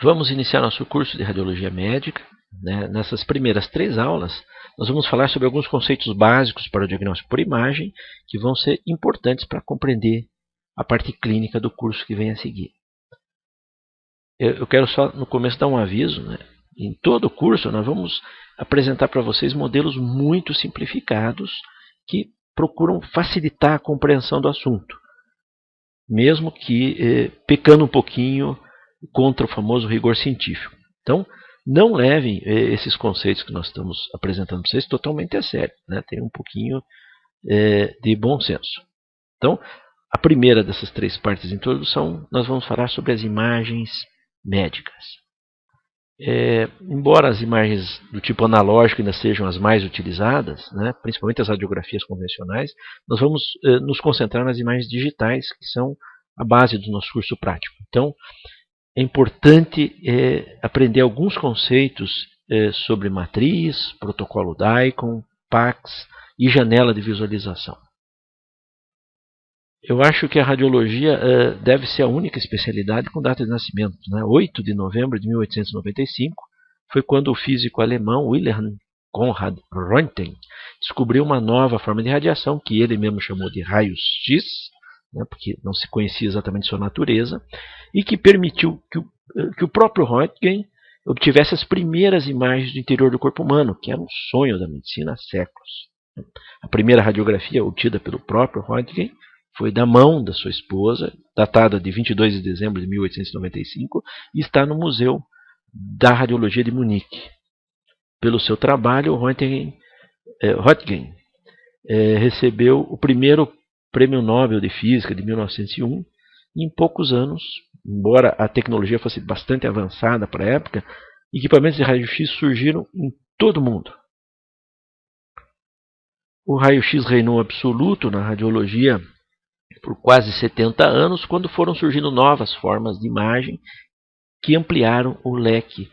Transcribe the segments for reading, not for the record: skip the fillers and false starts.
Vamos iniciar nosso curso de Radiologia Médica. Nessas primeiras 3 aulas, nós vamos falar sobre alguns conceitos básicos para o diagnóstico por imagem, que vão ser importantes para compreender a parte clínica do curso que vem a seguir. Eu quero só, no começo, dar um aviso. Em todo o curso, nós vamos apresentar para vocês modelos muito simplificados que procuram facilitar a compreensão do assunto, mesmo que pecando um pouquinho contra o famoso rigor científico. Então, não levem esses conceitos que nós estamos apresentando para vocês totalmente a sério. Tem um pouquinho de bom senso. Então, a primeira dessas 3 partes de introdução, nós vamos falar sobre as imagens médicas. Embora as imagens do tipo analógico ainda sejam as mais utilizadas, principalmente as radiografias convencionais, nós vamos nos concentrar nas imagens digitais, que são a base do nosso curso prático. Então, é importante aprender alguns conceitos sobre matriz, protocolo DICOM, PACS e janela de visualização. Eu acho que a radiologia deve ser a única especialidade com data de nascimento. 8 de novembro de 1895 foi quando o físico alemão Wilhelm Conrad Röntgen descobriu uma nova forma de radiação, que ele mesmo chamou de raios-x, porque não se conhecia exatamente sua natureza, e que permitiu que o próprio Röntgen obtivesse as primeiras imagens do interior do corpo humano, que era um sonho da medicina há séculos. A primeira radiografia obtida pelo próprio Röntgen foi da mão da sua esposa, datada de 22 de dezembro de 1895, e está no Museu da Radiologia de Munique. Pelo seu trabalho, Röntgen recebeu o primeiro Prêmio Nobel de Física de 1901, e em poucos anos, embora a tecnologia fosse bastante avançada para a época, equipamentos de raio-x surgiram em todo o mundo. O raio-x reinou absoluto na radiologia por quase 70 anos, quando foram surgindo novas formas de imagem que ampliaram o leque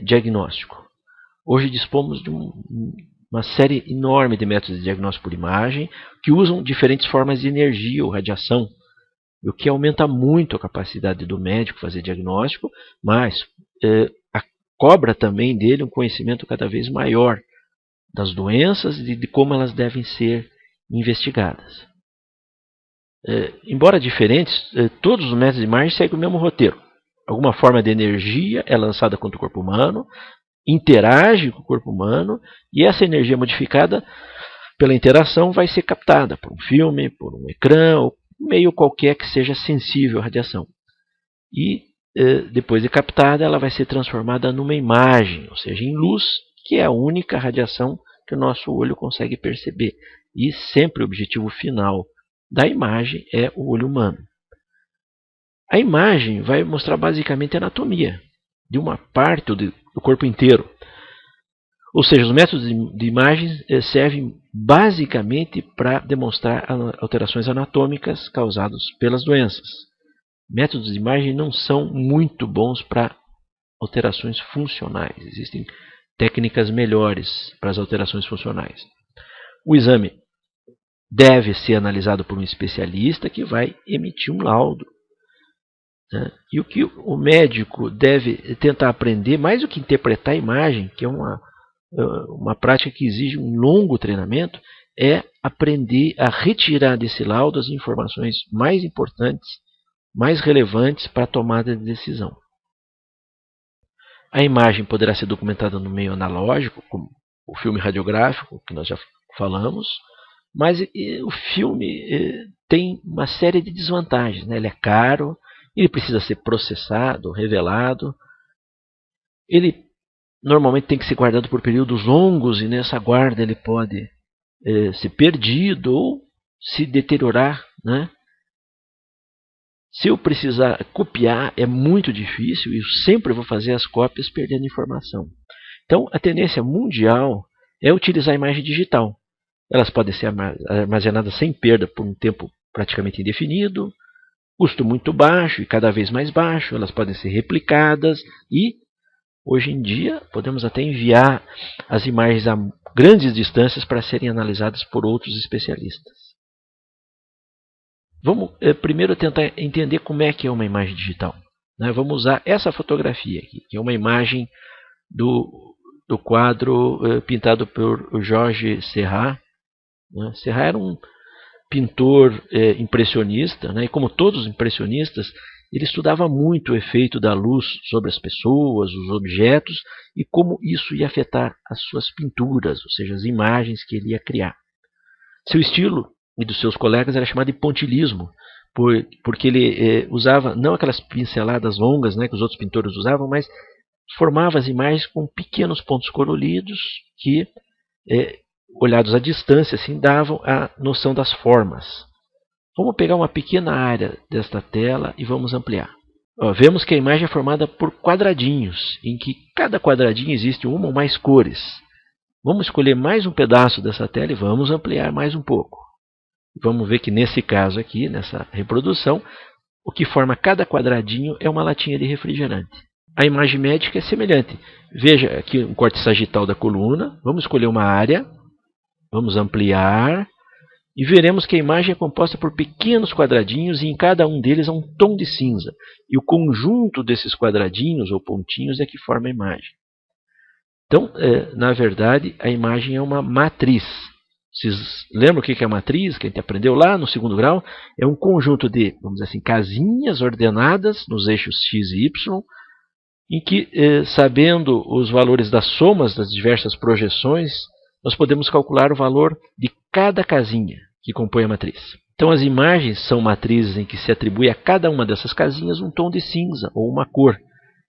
diagnóstico. Hoje dispomos de uma série enorme de métodos de diagnóstico por imagem que usam diferentes formas de energia ou radiação, o que aumenta muito a capacidade do médico fazer diagnóstico, mas cobra também dele um conhecimento cada vez maior das doenças e de como elas devem ser investigadas. Embora diferentes, todos os métodos de imagem seguem o mesmo roteiro. Alguma forma de energia é lançada contra o corpo humano, interage com o corpo humano, e essa energia modificada pela interação vai ser captada por um filme, por um ecrã, ou meio qualquer que seja sensível à radiação. E depois de captada, ela vai ser transformada numa imagem, ou seja, em luz, que é a única radiação que o nosso olho consegue perceber. E sempre o objetivo final da imagem é o olho humano. A imagem vai mostrar basicamente a anatomia de uma parte do corpo inteiro. Ou seja, os métodos de imagem servem basicamente para demonstrar alterações anatômicas causadas pelas doenças. Métodos de imagem não são muito bons para alterações funcionais. Existem técnicas melhores para as alterações funcionais. O exame deve ser analisado por um especialista que vai emitir um laudo. E o que o médico deve tentar aprender, mais do que interpretar a imagem, que é uma prática que exige um longo treinamento, é aprender a retirar desse laudo as informações mais importantes, mais relevantes para a tomada de decisão. A imagem poderá ser documentada no meio analógico, como o filme radiográfico, que nós já falamos, mas o filme tem uma série de desvantagens. Ele é caro, ele precisa ser processado, revelado, ele normalmente tem que ser guardado por períodos longos, e nessa guarda ele pode ser perdido ou se deteriorar. Se eu precisar copiar, é muito difícil, e eu sempre vou fazer as cópias perdendo informação. Então, a tendência mundial é utilizar a imagem digital. Elas podem ser armazenadas sem perda por um tempo praticamente indefinido, custo muito baixo e cada vez mais baixo. Elas podem ser replicadas e, hoje em dia, podemos até enviar as imagens a grandes distâncias para serem analisadas por outros especialistas. Vamos primeiro tentar entender como é que é uma imagem digital. né? Vamos usar essa fotografia aqui, que é uma imagem do quadro pintado por Georges Seurat, né? Seurat era um pintor impressionista, né? E como todos os impressionistas, ele estudava muito o efeito da luz sobre as pessoas, os objetos, e como isso ia afetar as suas pinturas, ou seja, as imagens que ele ia criar. Seu estilo e dos seus colegas era chamado de pontilhismo, porque ele usava não aquelas pinceladas longas, né, que os outros pintores usavam, mas formava as imagens com pequenos pontos coloridos que, olhados à distância, assim, davam a noção das formas. Vamos pegar uma pequena área desta tela e vamos ampliar. Vemos que a imagem é formada por quadradinhos, em que cada quadradinho existe uma ou mais cores. Vamos escolher mais um pedaço dessa tela e vamos ampliar mais um pouco. Vamos ver que nesse caso aqui, nessa reprodução, o que forma cada quadradinho é uma latinha de refrigerante. A imagem médica é semelhante. Veja aqui um corte sagital da coluna. Vamos escolher uma área, vamos ampliar e veremos que a imagem é composta por pequenos quadradinhos e em cada um deles há um tom de cinza. E o conjunto desses quadradinhos ou pontinhos é que forma a imagem. Então, na verdade, a imagem é uma matriz. Vocês lembram o que é a matriz, que a gente aprendeu lá no segundo grau? É um conjunto de, vamos dizer assim, casinhas ordenadas nos eixos x e y, em que, sabendo os valores das somas das diversas projeções, nós podemos calcular o valor de cada casinha que compõe a matriz. Então, as imagens são matrizes em que se atribui a cada uma dessas casinhas um tom de cinza ou uma cor,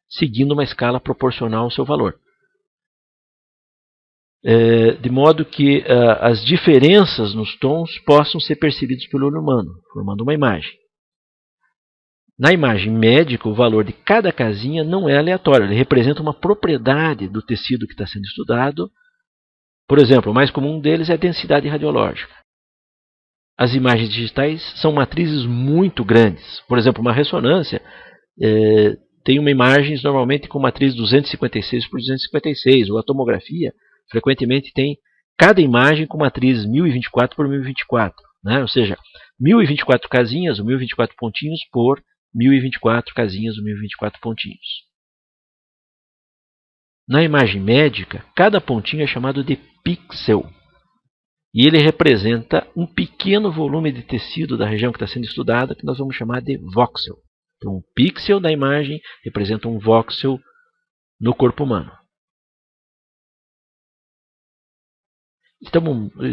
seguindo uma escala proporcional ao seu valor. De modo que as diferenças nos tons possam ser percebidas pelo olho humano, formando uma imagem. Na imagem médica, o valor de cada casinha não é aleatório, ele representa uma propriedade do tecido que está sendo estudado. Por exemplo, o mais comum deles é a densidade radiológica. As imagens digitais são matrizes muito grandes. Por exemplo, uma ressonância tem uma imagem normalmente com matriz 256 por 256, ou a tomografia frequentemente tem cada imagem com matriz 1024 por 1024, né? Ou seja, 1024 casinhas, ou 1024 pontinhos por 1024 casinhas, ou 1024 pontinhos. Na imagem médica, cada pontinho é chamado de pixel. E ele representa um pequeno volume de tecido da região que está sendo estudada, que nós vamos chamar de voxel. Então, um pixel da imagem representa um voxel no corpo humano.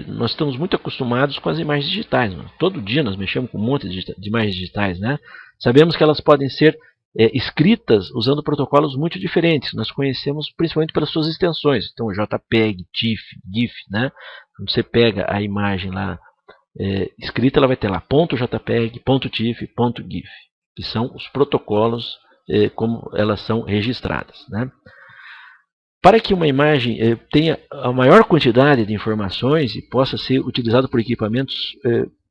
Nós estamos muito acostumados com as imagens digitais. Né? Todo dia nós mexemos com um monte de imagens digitais. Né? Sabemos que elas podem ser escritas usando protocolos muito diferentes. Nós conhecemos principalmente pelas suas extensões. Então, JPEG, TIFF, GIF. Né? Quando você pega a imagem lá escrita, ela vai ter lá .jpeg, .tiff, .gif, que são os protocolos como elas são registradas. Né? Para que uma imagem tenha a maior quantidade de informações e possa ser utilizada por equipamentos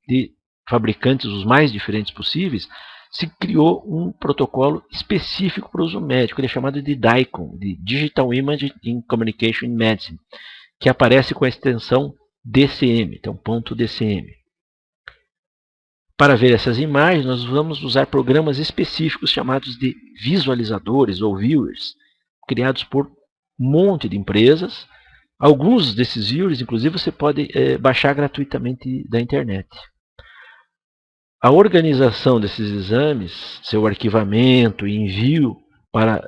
de fabricantes os mais diferentes possíveis, se criou um protocolo específico para o uso médico. Ele é chamado de DICOM, de Digital Image in Communication in Medicine, que aparece com a extensão DCM, então .dcm. Para ver essas imagens, nós vamos usar programas específicos chamados de visualizadores ou viewers, criados por um monte de empresas. Alguns desses viewers, inclusive, você pode baixar gratuitamente da internet. A organização desses exames, seu arquivamento e envio para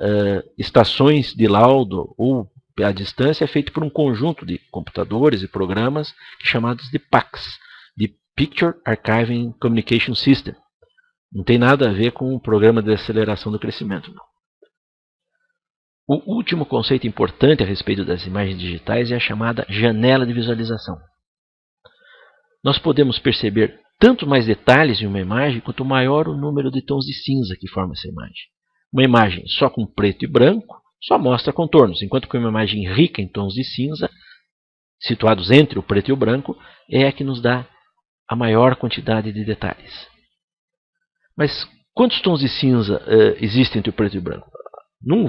estações de laudo ou à distância é feito por um conjunto de computadores e programas chamados de PACS, de Picture Archiving Communication System. Não tem nada a ver com o programa de aceleração do crescimento, não. O último conceito importante a respeito das imagens digitais é a chamada janela de visualização. Nós podemos perceber tanto mais detalhes em uma imagem quanto maior o número de tons de cinza que forma essa imagem. Uma imagem só com preto e branco só mostra contornos, enquanto que uma imagem rica em tons de cinza, situados entre o preto e o branco, é a que nos dá a maior quantidade de detalhes. Mas quantos tons de cinza existem entre o preto e o branco? Num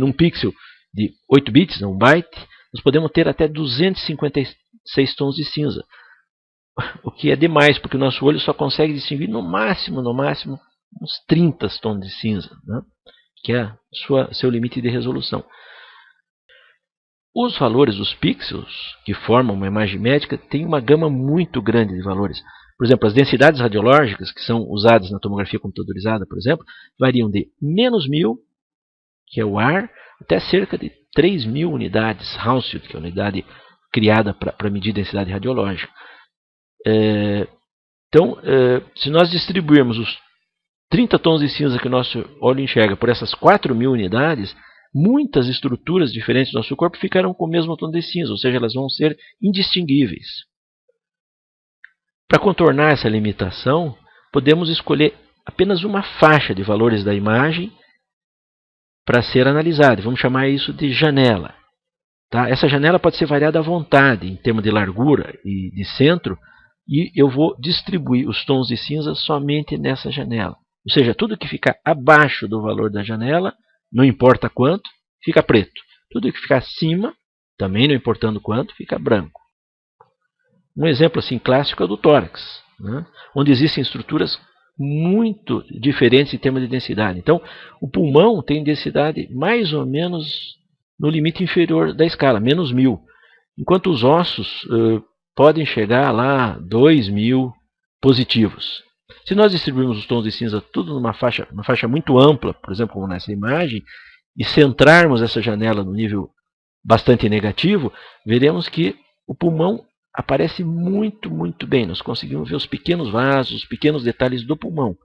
num pixel de 8 bits, um byte, nós podemos ter até 256 tons de cinza. O que é demais, porque o nosso olho só consegue distinguir no máximo uns 30 tons de cinza, né? Que é seu limite de resolução. Os valores dos pixels, que formam uma imagem médica, têm uma gama muito grande de valores. Por exemplo, as densidades radiológicas, que são usadas na tomografia computadorizada, por exemplo, variam de menos 1000, que é o AR, até cerca de 3000 unidades Hounsfield, que é a unidade criada para medir densidade radiológica. Então, se nós distribuirmos os 30 tons de cinza que o nosso olho enxerga por essas 4000 unidades, muitas estruturas diferentes do nosso corpo ficarão com o mesmo tom de cinza, ou seja, elas vão ser indistinguíveis. Para contornar essa limitação, podemos escolher apenas uma faixa de valores da imagem para ser analisada. Vamos chamar isso de janela. Tá? Essa janela pode ser variada à vontade em termos de largura e de centro, e eu vou distribuir os tons de cinza somente nessa janela. Ou seja, tudo que ficar abaixo do valor da janela, não importa quanto, fica preto. Tudo que ficar acima, também não importando quanto, fica branco. Um exemplo assim clássico é o do tórax, né? Onde existem estruturas muito diferentes em termos de densidade. Então, o pulmão tem densidade mais ou menos no limite inferior da escala, menos 1000. Enquanto os ossos podem chegar lá 2000 positivos. Se nós distribuirmos os tons de cinza tudo numa faixa muito ampla, por exemplo, como nessa imagem, e centrarmos essa janela no nível bastante negativo, veremos que o pulmão aparece muito, muito bem. Nós conseguimos ver os pequenos vasos, os pequenos detalhes do pulmão.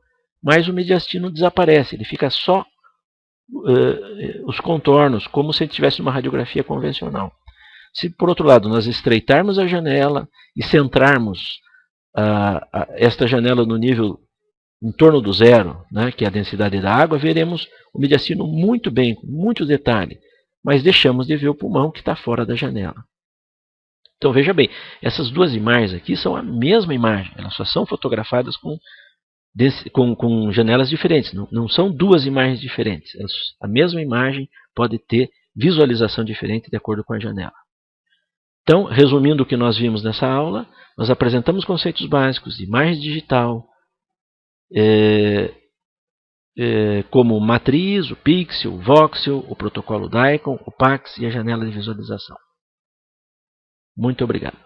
Mas o mediastino desaparece, ele fica só os contornos, como se ele estivesse numa radiografia convencional. Se, por outro lado, nós estreitarmos a janela e centrarmos esta janela no nível em torno do zero, né, que é a densidade da água, veremos o mediastino muito bem, com muito detalhe, mas deixamos de ver o pulmão que está fora da janela. Então veja bem, essas duas imagens aqui são a mesma imagem, elas só são fotografadas com janelas diferentes, não são duas imagens diferentes. A mesma imagem pode ter visualização diferente de acordo com a janela. Então, resumindo o que nós vimos nessa aula, nós apresentamos conceitos básicos de imagem digital, como matriz, o pixel, o voxel, o protocolo DICOM, o PAX e a janela de visualização. Muito obrigado.